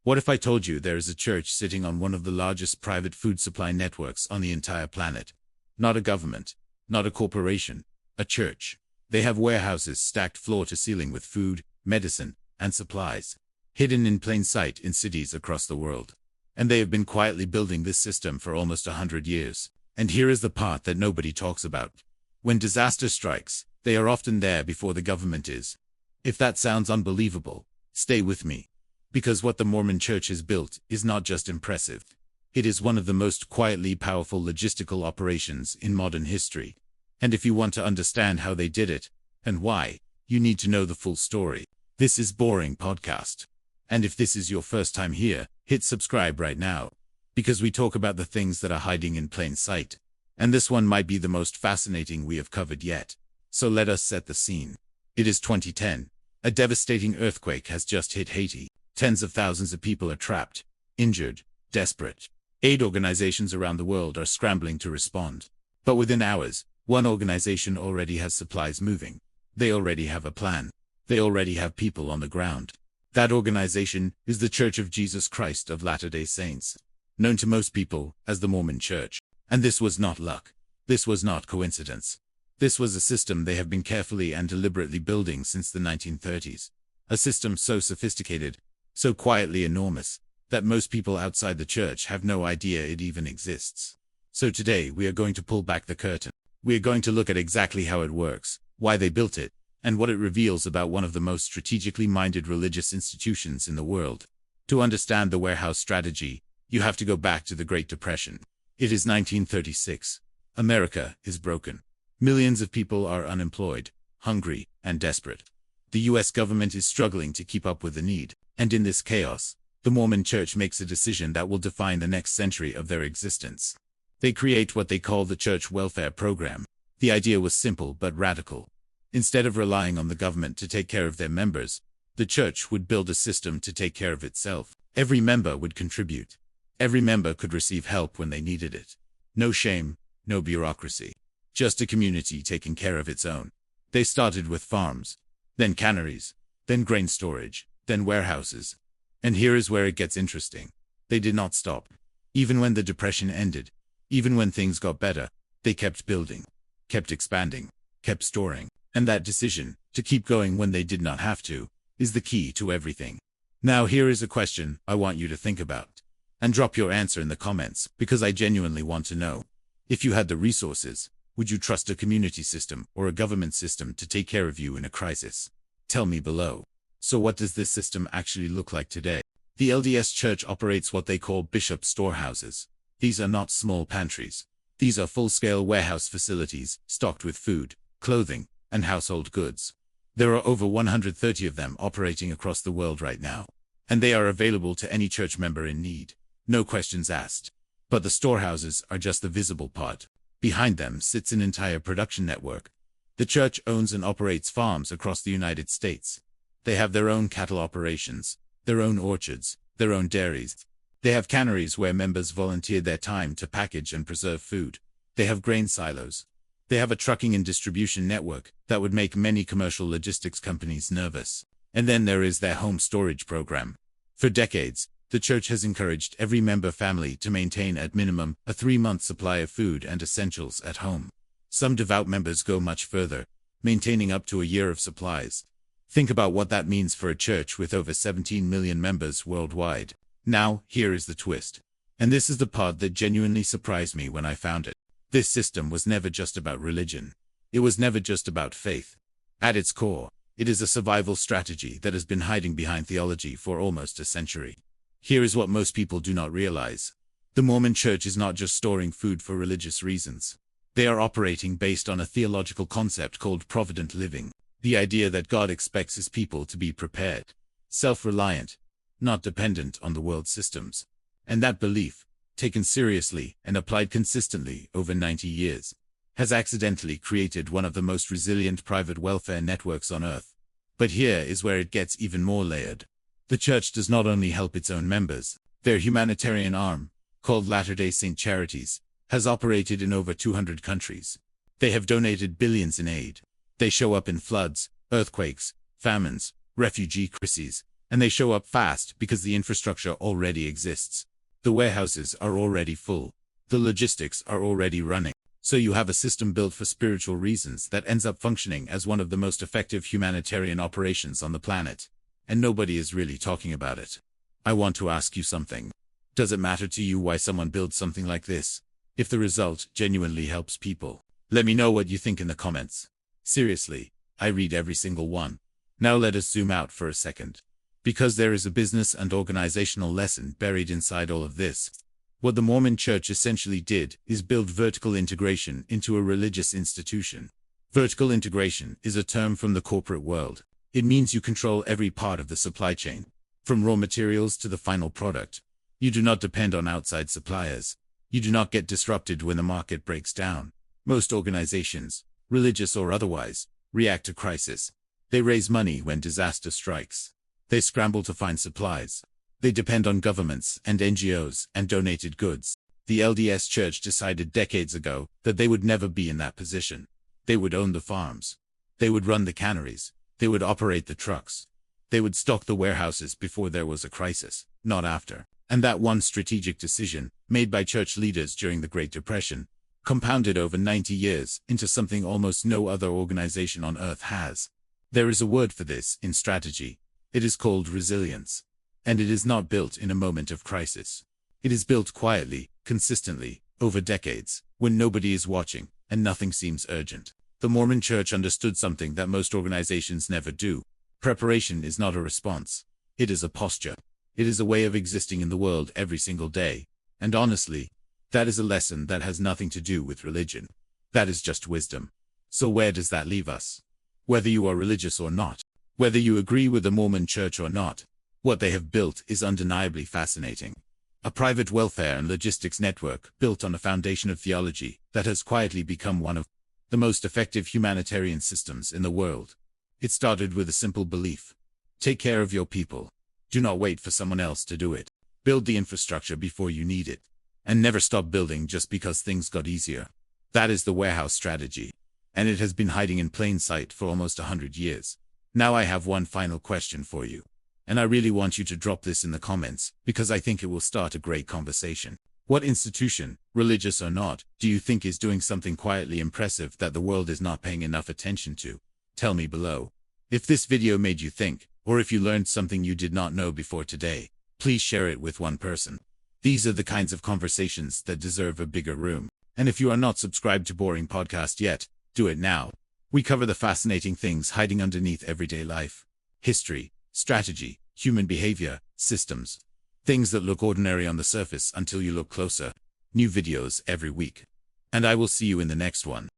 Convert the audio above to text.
What if I told you there is a church sitting on one of the largest private food supply networks on the entire planet? Not a government, not a corporation, a church. They have warehouses stacked floor to ceiling with food, medicine, and supplies, hidden in plain sight in cities across the world. And they have been quietly building this system for almost 100 years. And here is the part that nobody talks about. When disaster strikes, they are often there before the government is. If that sounds unbelievable, stay with me. Because what the Mormon Church has built is not just impressive. It is one of the most quietly powerful logistical operations in modern history. And if you want to understand how they did it, and why, you need to know the full story. This is Boring Podcast. And if this is your first time here, hit subscribe right now. Because we talk about the things that are hiding in plain sight. And this one might be the most fascinating we have covered yet. So let us set the scene. It is 2010. A devastating earthquake has just hit Haiti. Tens of thousands of people are trapped, injured, desperate. Aid organizations around the world are scrambling to respond. But within hours, one organization already has supplies moving. They already have a plan. They already have people on the ground. That organization is the Church of Jesus Christ of Latter-day Saints, known to most people as the Mormon Church. And this was not luck. This was not coincidence. This was a system they have been carefully and deliberately building since the 1930s. A system so sophisticated, so quietly enormous, that most people outside the church have no idea it even exists. So today we are going to pull back the curtain. We are going to look at exactly how it works, why they built it, and what it reveals about one of the most strategically minded religious institutions in the world. To understand the warehouse strategy, you have to go back to the Great Depression. It is 1936. America is broken. Millions of people are unemployed, hungry, and desperate. The US government is struggling to keep up with the need. And in this chaos, the Mormon Church makes a decision that will define the next century of their existence. They create what they call the Church Welfare Program. The idea was simple but radical. Instead of relying on the government to take care of their members, the church would build a system to take care of itself. Every member would contribute. Every member could receive help when they needed it. No shame, no bureaucracy. Just a community taking care of its own. They started with farms, then canneries, then grain storage, then warehouses. And here is where it gets interesting. They did not stop. Even when the Depression ended, even when things got better, they kept building, kept expanding, kept storing. And that decision, to keep going when they did not have to, is the key to everything. Now here is a question I want you to think about. And drop your answer in the comments, because I genuinely want to know. If you had the resources, would you trust a community system or a government system to take care of you in a crisis? Tell me below. So what does this system actually look like today? The LDS Church operates what they call bishop storehouses. These are not small pantries. These are full-scale warehouse facilities stocked with food, clothing, and household goods. There are over 130 of them operating across the world right now. And they are available to any church member in need. No questions asked. But the storehouses are just the visible part. Behind them sits an entire production network. The church owns and operates farms across the United States. They have their own cattle operations, their own orchards, their own dairies. They have canneries where members volunteer their time to package and preserve food. They have grain silos. They have a trucking and distribution network that would make many commercial logistics companies nervous. And then there is their home storage program. For decades, the church has encouraged every member family to maintain at minimum a 3-month supply of food and essentials at home. Some devout members go much further, maintaining up to a year of supplies. Think about what that means for a church with over 17 million members worldwide. Now, here is the twist. And this is the part that genuinely surprised me when I found it. This system was never just about religion. It was never just about faith. At its core, it is a survival strategy that has been hiding behind theology for almost a century. Here is what most people do not realize. The Mormon Church is not just storing food for religious reasons. They are operating based on a theological concept called provident living. The idea that God expects his people to be prepared, self-reliant, not dependent on the world's systems. And that belief, taken seriously and applied consistently over 90 years, has accidentally created one of the most resilient private welfare networks on earth. But here is where it gets even more layered. The church does not only help its own members. Their humanitarian arm, called Latter-day Saint Charities, has operated in over 200 countries. They have donated billions in aid. They show up in floods, earthquakes, famines, refugee crises, And they show up fast because the infrastructure already exists. The warehouses are already full. The logistics are already running. So you have a system built for spiritual reasons that ends up functioning as one of the most effective humanitarian operations on the planet. And nobody is really talking about it. I want to ask you something. Does it matter to you why someone builds something like this? If the result genuinely helps people, let me know what you think in the comments. Seriously, I read every single one. Now let us zoom out for a second. Because there is a business and organizational lesson buried inside all of this. What the Mormon Church essentially did is build vertical integration into a religious institution. Vertical integration is a term from the corporate world. It means you control every part of the supply chain, from raw materials to the final product. You do not depend on outside suppliers. You do not get disrupted when the market breaks down. Most organizations, religious or otherwise, react to crisis. They raise money when disaster strikes. They scramble to find supplies. They depend on governments and NGOs and donated goods. The LDS Church decided decades ago that they would never be in that position. They would own the farms. They would run the canneries. They would operate the trucks. They would stock the warehouses before there was a crisis, not after. And that one strategic decision, made by church leaders during the Great Depression, compounded over 90 years into something almost no other organization on earth has. There is a word for this in strategy. It is called resilience. And it is not built in a moment of crisis. It is built quietly, consistently, over decades, when nobody is watching and nothing seems urgent. The Mormon Church understood something that most organizations never do. Preparation is not a response. It is a posture. It is a way of existing in the world every single day. And honestly, that is a lesson that has nothing to do with religion. That is just wisdom. So where does that leave us? Whether you are religious or not, whether you agree with the Mormon Church or not, what they have built is undeniably fascinating. A private welfare and logistics network built on a foundation of theology that has quietly become one of the most effective humanitarian systems in the world. It started with a simple belief. Take care of your people. Do not wait for someone else to do it. Build the infrastructure before you need it. And never stop building just because things got easier. That is the warehouse strategy. And it has been hiding in plain sight for almost 100 years. Now I have one final question for you. And I really want you to drop this in the comments, because I think it will start a great conversation. What institution, religious or not, do you think is doing something quietly impressive that the world is not paying enough attention to? Tell me below. If this video made you think, or if you learned something you did not know before today, please share it with one person. These are the kinds of conversations that deserve a bigger room. And if you are not subscribed to Boring Podcast yet, do it now. We cover the fascinating things hiding underneath everyday life. History, strategy, human behavior, systems. Things that look ordinary on the surface until you look closer. New videos every week. And I will see you in the next one.